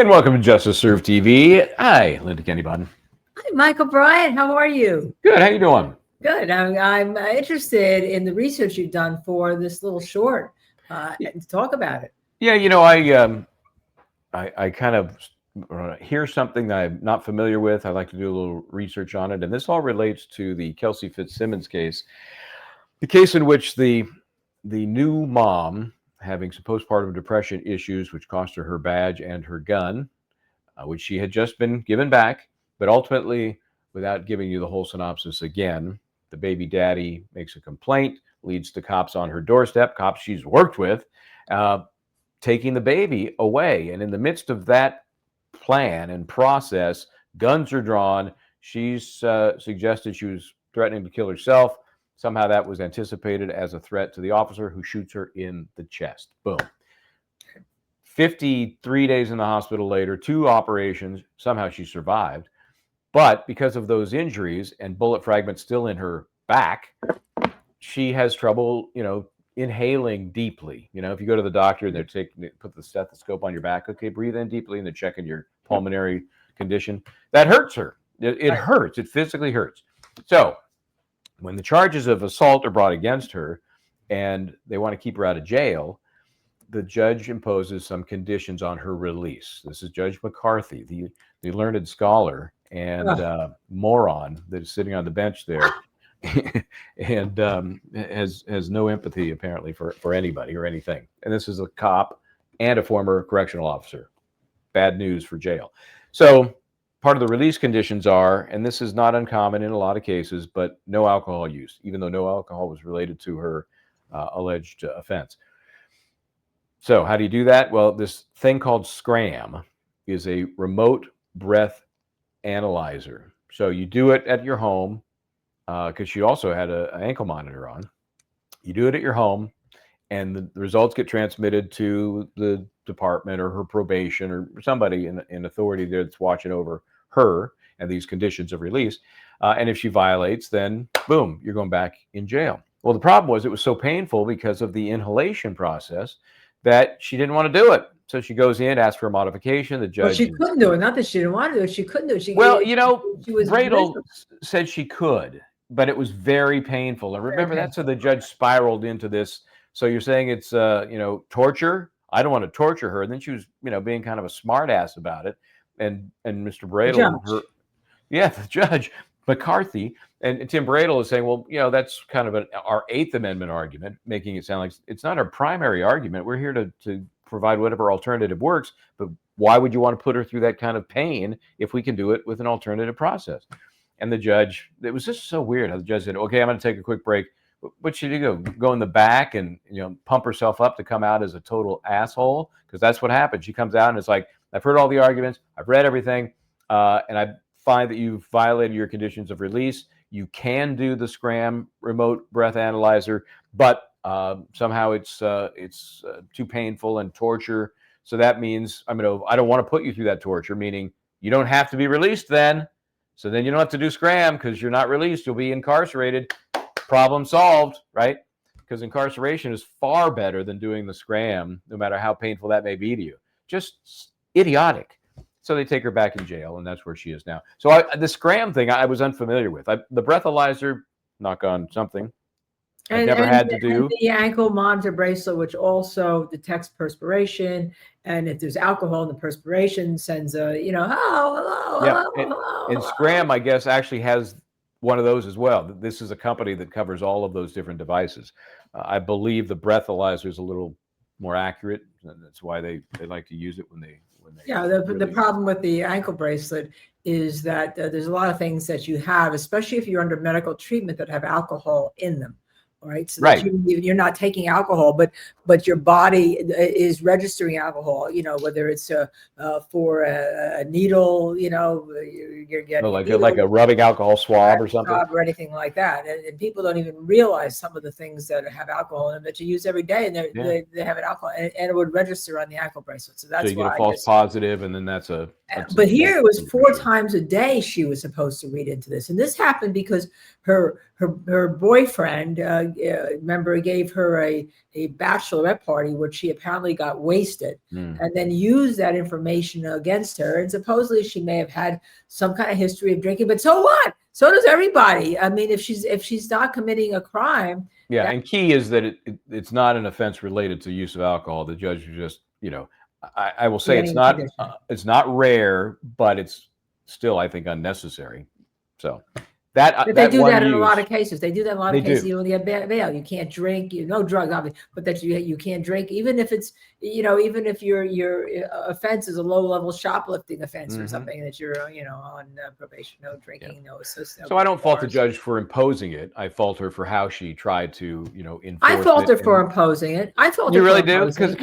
And welcome to Justice Serve TV. Hi, Linda Kenny Baden. Hi, Michael Bryant. How are you? Good. How you doing? Good. I'm interested in the research you've done for this little short and talk about it. Yeah, I kind of hear something that I'm not familiar with. I like to do a little research on it, and this all relates to the Kelsey Fitzsimmons case, the case in which the new mom having some postpartum depression issues, which cost her her badge and her gun, which she had just been given back, but ultimately, without giving you the whole synopsis again, the baby daddy makes a complaint, leads to cops on her doorstep, cops she's worked with, taking the baby away. And in the midst of that plan and process, guns are drawn. She's suggested she was threatening to kill herself. Somehow that was anticipated as a threat to the officer, who shoots her in the chest. Boom. 53 days in the hospital later, 2 operations, somehow she survived. But because of those injuries and bullet fragments still in her back, she has trouble, inhaling deeply. If you go to the doctor and they put the stethoscope on your back, okay, breathe in deeply, and they're checking your pulmonary condition. That hurts her. It hurts. It physically hurts. So when the charges of assault are brought against her and they want to keep her out of jail, the judge imposes some conditions on her release. This is Judge McCarthy, the learned scholar and moron that is sitting on the bench there and has no empathy apparently for anybody or anything. And this is a cop and a former correctional officer. Bad news for jail. So part of the release conditions are, and this is not uncommon in a lot of cases, but no alcohol use, even though no alcohol was related to her alleged offense. So how do you do that? Well, this thing called SCRAM is a remote breath analyzer. So you do it at your home, because she also had an ankle monitor on. You do it at your home, and the results get transmitted to the department or her probation or somebody in authority there that's watching over her and these conditions of release. And if she violates, then boom, you're going back in jail. Well, the problem was it was so painful because of the inhalation process that she didn't want to do it. So she goes in, asks for a modification. The judge. Well, she couldn't do it. Not that she didn't want to do it. She couldn't do it. Bradel said she could, but it was very painful. And remember, that's how the judge spiraled into this. So you're saying it's, torture? I don't want to torture her. And then she was, being kind of a smart ass about it. And Mr. Bradel, the judge, McCarthy, and Tim Bradel is saying, well, that's kind of our Eighth Amendment argument, making it sound like it's not our primary argument. We're here to provide whatever alternative works, but why would you want to put her through that kind of pain if we can do it with an alternative process? And the judge, it was just so weird how the judge said, okay, I'm going to take a quick break. What should you do? Go in the back and pump herself up to come out as a total asshole? Because that's what happened. She comes out and it's like, I've heard all the arguments, I've read everything, and I find that you've violated your conditions of release. You can do the SCRAM remote breath analyzer, but somehow it's too painful and torture. So that means I don't want to put you through that torture, meaning you don't have to be released then. So then you don't have to do SCRAM because you're not released. You'll be incarcerated. Problem solved, right? Because incarceration is far better than doing the SCRAM, no matter how painful that may be to you. Just idiotic. So they take her back in jail, and that's where she is now. So the SCRAM thing I was unfamiliar with. The breathalyzer, knock on something, I've never had to do. And the ankle monitor bracelet, which also detects perspiration, and if there's alcohol in the perspiration, sends a hello. And SCRAM, I guess, actually has one of those as well. This is a company that covers all of those different devices. I believe the breathalyzer is a little more accurate, and that's why they like to use it when they. The problem with the ankle bracelet is that there's a lot of things that you have, especially if you're under medical treatment, that have alcohol in them. All right. So right. You're not taking alcohol, but your body is registering alcohol, whether it's for a needle, you're getting like a rubbing alcohol swab or something or anything like that. And people don't even realize some of the things that have alcohol in them that you use every day, and they have an alcohol, and it would register on the ankle bracelet. So that's you get a false positive, and then that's but here it was 4 times a day she was supposed to read into this, and this happened because her boyfriend remember, gave her a bachelorette party where she apparently got wasted, Mm. and then used that information against her. And supposedly she may have had some kind of history of drinking, but so what? So does everybody. I mean, if she's not committing a crime. Yeah, and key is that it's not an offense related to use of alcohol. The judge was just, I will say it's not rare, but it's still, I think, unnecessary. So but they do that in a lot of cases. They do that in a lot of cases. Do. You know, bail. You can't drink. No drugs, obviously, but that you can't drink, even if it's even if your offense is a low level shoplifting offense or something that you're on probation. No drinking. No. So I don't fault the judge for imposing it. I fault her for how she tried to enforce I fault her for imposing it. I fault her. You really do? Because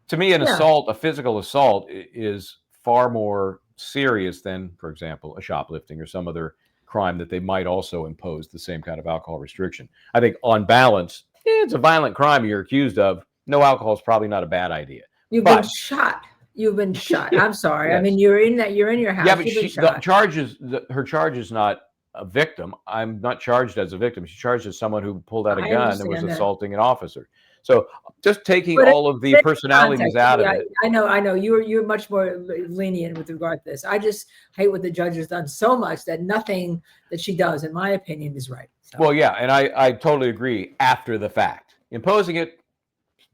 to me, an assault, a physical assault, is far more serious than, for example, a shoplifting or some other crime that they might also impose the same kind of alcohol restriction. I think on balance, it's a violent crime you're accused of. No alcohol is probably not a bad idea. You've been shot. You've been shot. I'm sorry. Yes. I mean, you're in your house. Yeah, but her charge is not a victim. I'm not charged as a victim. She's charged as someone who pulled out a gun and was assaulting an officer. So just taking all of the personalities out of it. I know. You're much more lenient with regard to this. I just hate what the judge has done so much that nothing that she does, in my opinion, is right. So. Well, yeah, and I totally agree after the fact. Imposing it,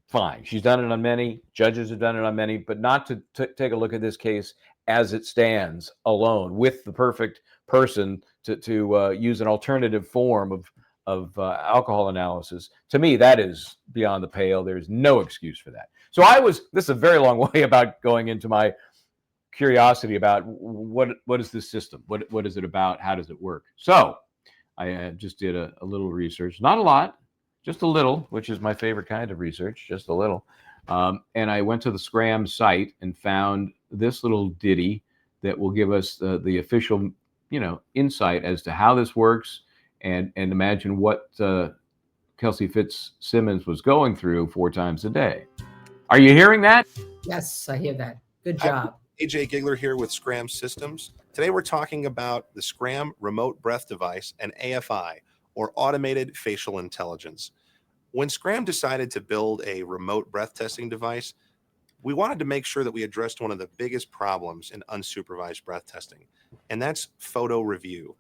fine. She's done it on many. Judges have done it on many, but not to take a look at this case as it stands alone with the perfect person to use an alternative form of alcohol analysis. To me, that is beyond the pale. There's no excuse for that. So this is a very long way about going into my curiosity about what is this system? What is it about? How does it work? So I just did a little research, not a lot, just a little, which is my favorite kind of research, just a little. And I went to the SCRAM site and found this little ditty that will give us the official, insight as to how this works. And imagine what Kelsey Fitzsimmons was going through 4 times a day. Are you hearing that? Yes, I hear that. Good job. AJ Gigler here with SCRAM Systems. Today we're talking about the SCRAM remote breath device and AFI, or automated facial intelligence. When SCRAM decided to build a remote breath testing device, we wanted to make sure that we addressed one of the biggest problems in unsupervised breath testing, and that's photo review.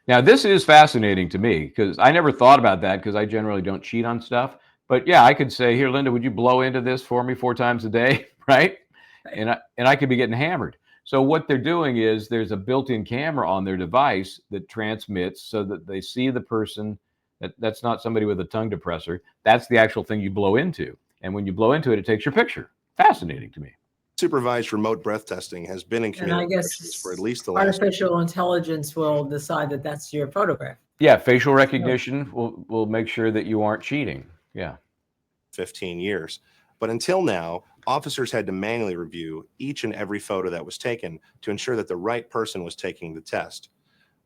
Now, this is fascinating to me because I never thought about that because I generally don't cheat on stuff. But yeah, I could say, here, Linda, would you blow into this for me 4 times a day, right? And I could be getting hammered. So what they're doing is there's a built-in camera on their device that transmits so that they see the person. That's not somebody with a tongue depressor. That's the actual thing you blow into. And when you blow into it, it takes your picture. Fascinating to me. Supervised remote breath testing has been in community for at least the last. Artificial intelligence will decide that that's your photograph. Yeah, facial recognition will make sure that you aren't cheating. Yeah. 15 years. But until now, officers had to manually review each and every photo that was taken to ensure that the right person was taking the test.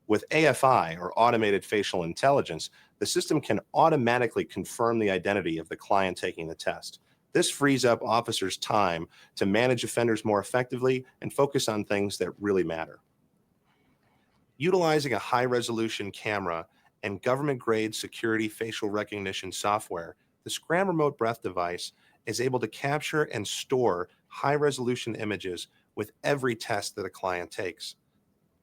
With AFI, or automated facial intelligence, the system can automatically confirm the identity of the client taking the test. This frees up officers' time to manage offenders more effectively and focus on things that really matter. Utilizing a high-resolution camera and government-grade security facial recognition software, the SCRAM remote breath device is able to capture and store high-resolution images with every test that a client takes.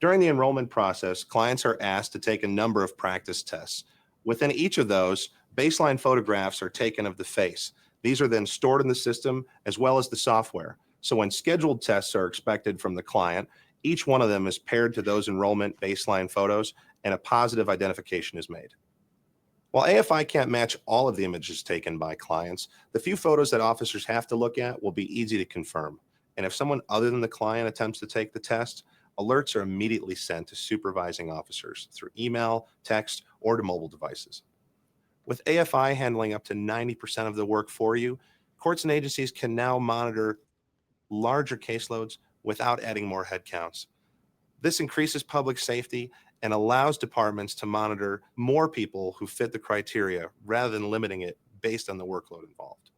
During the enrollment process, clients are asked to take a number of practice tests. Within each of those, baseline photographs are taken of the face. These are then stored in the system as well as the software. So when scheduled tests are expected from the client, each one of them is paired to those enrollment baseline photos and a positive identification is made. While AFI can't match all of the images taken by clients, the few photos that officers have to look at will be easy to confirm. And if someone other than the client attempts to take the test, alerts are immediately sent to supervising officers through email, text, or to mobile devices. With AFI handling up to 90% of the work for you, courts and agencies can now monitor larger caseloads without adding more headcounts. This increases public safety and allows departments to monitor more people who fit the criteria rather than limiting it based on the workload involved.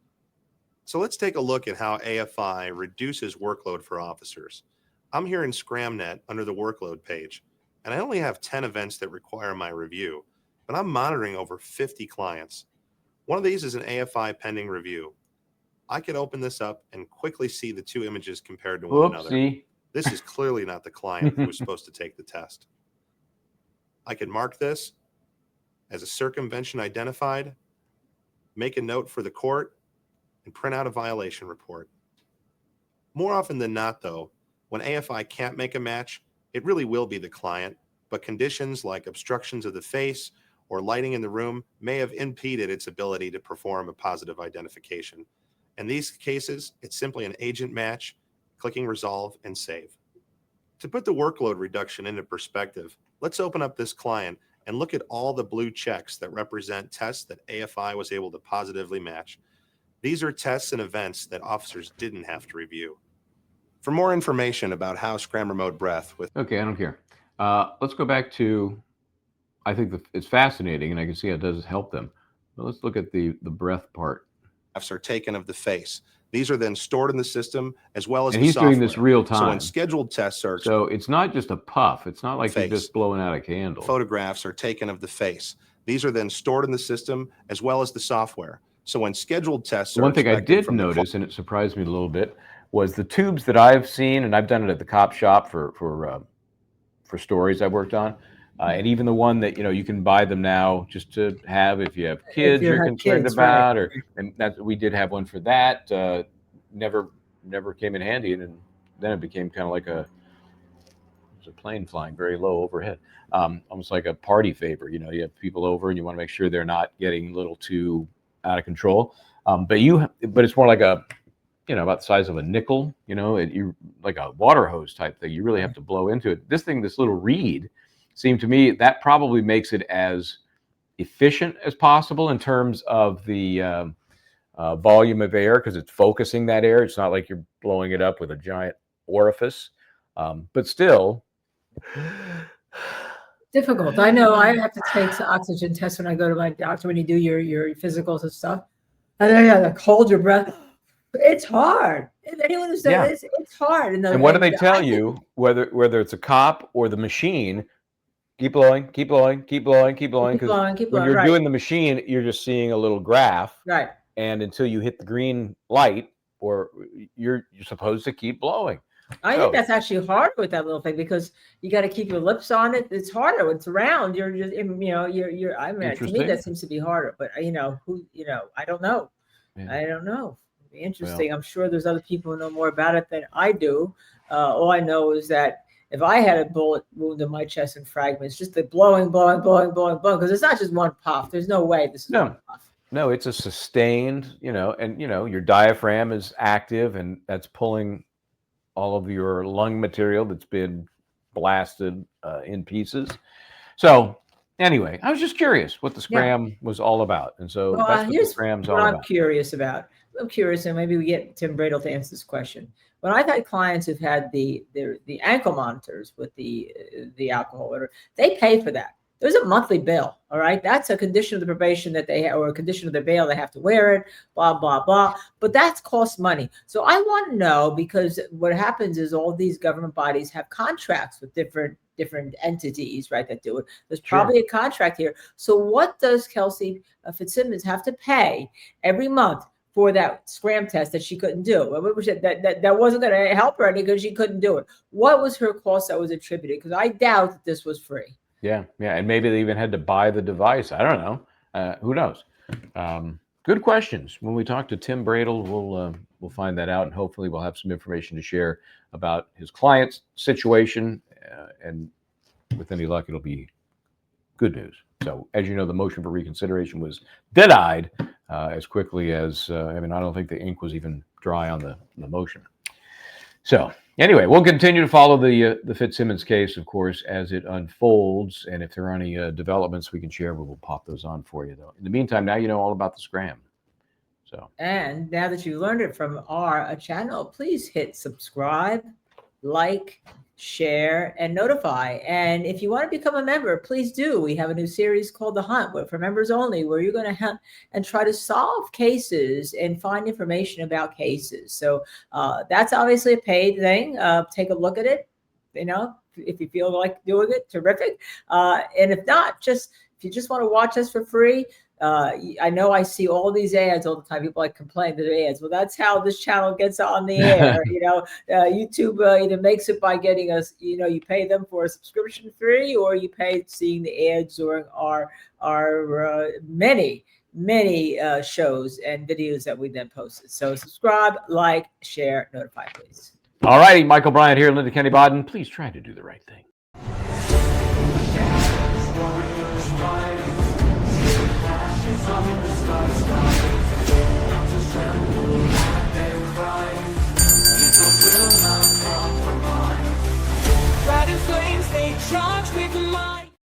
So let's take a look at how AFI reduces workload for officers. I'm here in SCRAMnet under the workload page, and I only have 10 events that require my review. but I'm monitoring over 50 clients. One of these is an AFI pending review. I could open this up and quickly see the two images compared to one another. Whoopsie. This is clearly not the client who was supposed to take the test. I could mark this as a circumvention identified, make a note for the court, and print out a violation report. More often than not, though, when AFI can't make a match, it really will be the client, but conditions like obstructions of the face or lighting in the room may have impeded its ability to perform a positive identification. In these cases, it's simply an agent match, clicking resolve and save. To put the workload reduction into perspective, let's open up this client and look at all the blue checks that represent tests that AFI was able to positively match. These are tests and events that officers didn't have to review. For more information about how SCRAM remote breath with... Okay, I don't care. Let's go back to, I think it's fascinating, and I can see how it does help them. But let's look at the breath part. Are taken of the face. These are then stored in the system as well as and the he's software. doing this real time. So when scheduled tests are... So it's not just a puff. It's not like he's just blowing out a candle. Photographs are taken of the face. These are then stored in the system as well as the software. So when scheduled tests are... One thing I did notice, and it surprised me a little bit, was the tubes that I've seen, and I've done it at the cop shop for stories I've worked on, and even the one that, you can buy them now just to have if you have kids you're concerned about, right. And that we did have one for that. Never came in handy, and then it became kind of like a plane flying very low overhead, almost like a party favor. You have people over, and you want to make sure they're not getting a little too out of control. But it's more like a, about the size of a nickel. You like a water hose type thing. You really have to blow into it. This little reed, seemed to me that probably makes it as efficient as possible in terms of the volume of air, because it's focusing that air. It's not like you're blowing it up with a giant orifice, but still difficult. I know I have to take oxygen tests when I go to my doctor, when you do your physicals and stuff, and then you have to hold your breath. It's hard. If anyone who said this, it's hard. And what do they tell you, whether it's a cop or the machine? Keep blowing, keep blowing, keep blowing, keep blowing. Because when you're doing the machine, you're just seeing a little graph. Right. And until you hit the green light, or you're supposed to keep blowing. I think that's actually hard with that little thing, because you got to keep your lips on it. It's harder. It's round. You're just, I mean, to me, that seems to be harder. But I don't know. Yeah. I don't know. Interesting. Well, I'm sure there's other people who know more about it than I do. All I know is that if I had a bullet wound in my chest and fragments, just the blowing, because it's not just one puff. There's no way this is one puff. No, it's a sustained, and your diaphragm is active, and that's pulling all of your lung material that's been blasted in pieces. So anyway, I was just curious what the SCRAM was all the and so that's what the SCRAM's all about. I'm curious, and maybe we get Tim Bradel to answer this question. When I've had clients who've had the ankle monitors with the alcohol, whatever, they pay for that. There's a monthly bill, all right? That's a condition of the probation that they have, or a condition of their bail. They have to wear it, blah, blah, blah. But that costs money. So I want to know, because what happens is all these government bodies have contracts with different entities, right, that do it. There's probably a contract here. So what does Kelsey Fitzsimmons have to pay every month for that SCRAM test that she couldn't do? That wasn't going to help her because she couldn't do it. What was her cost that was attributed? Because I doubt that this was free. Yeah, and maybe they even had to buy the device. I don't know. Who knows? Good questions. When we talk to Tim Bradel, we'll find that out, and hopefully we'll have some information to share about his client's situation. And with any luck, it'll be good news. So, as you know, the motion for reconsideration was denied as quickly as I don't think the ink was even dry on the motion. So anyway, we'll continue to follow the Fitzsimmons case, of course, as it unfolds. And if there are any developments we can share, we'll pop those on for you, though. In the meantime, now you know all about the SCRAM. And now that you learned it from our channel, please hit subscribe, like, share, and notify. And if you want to become a member, please do. We have a new series called The Hunt, for members only, where you're going to hunt and try to solve cases and find information about cases. So that's obviously a paid thing. Take a look at it. If you feel like doing it, terrific. And if not, just If you just want to watch us for free, I know I see all these ads all the time. People like complain to the ads. Well, that's how this channel gets on the air. YouTube either makes it by getting us, you pay them for a subscription fee, or you pay seeing the ads during our many shows and videos that we then posted. So subscribe, like, share, notify, please. All righty, Michael Bryant here, Linda Kenny Baden. Please try to do the right thing. From the stars.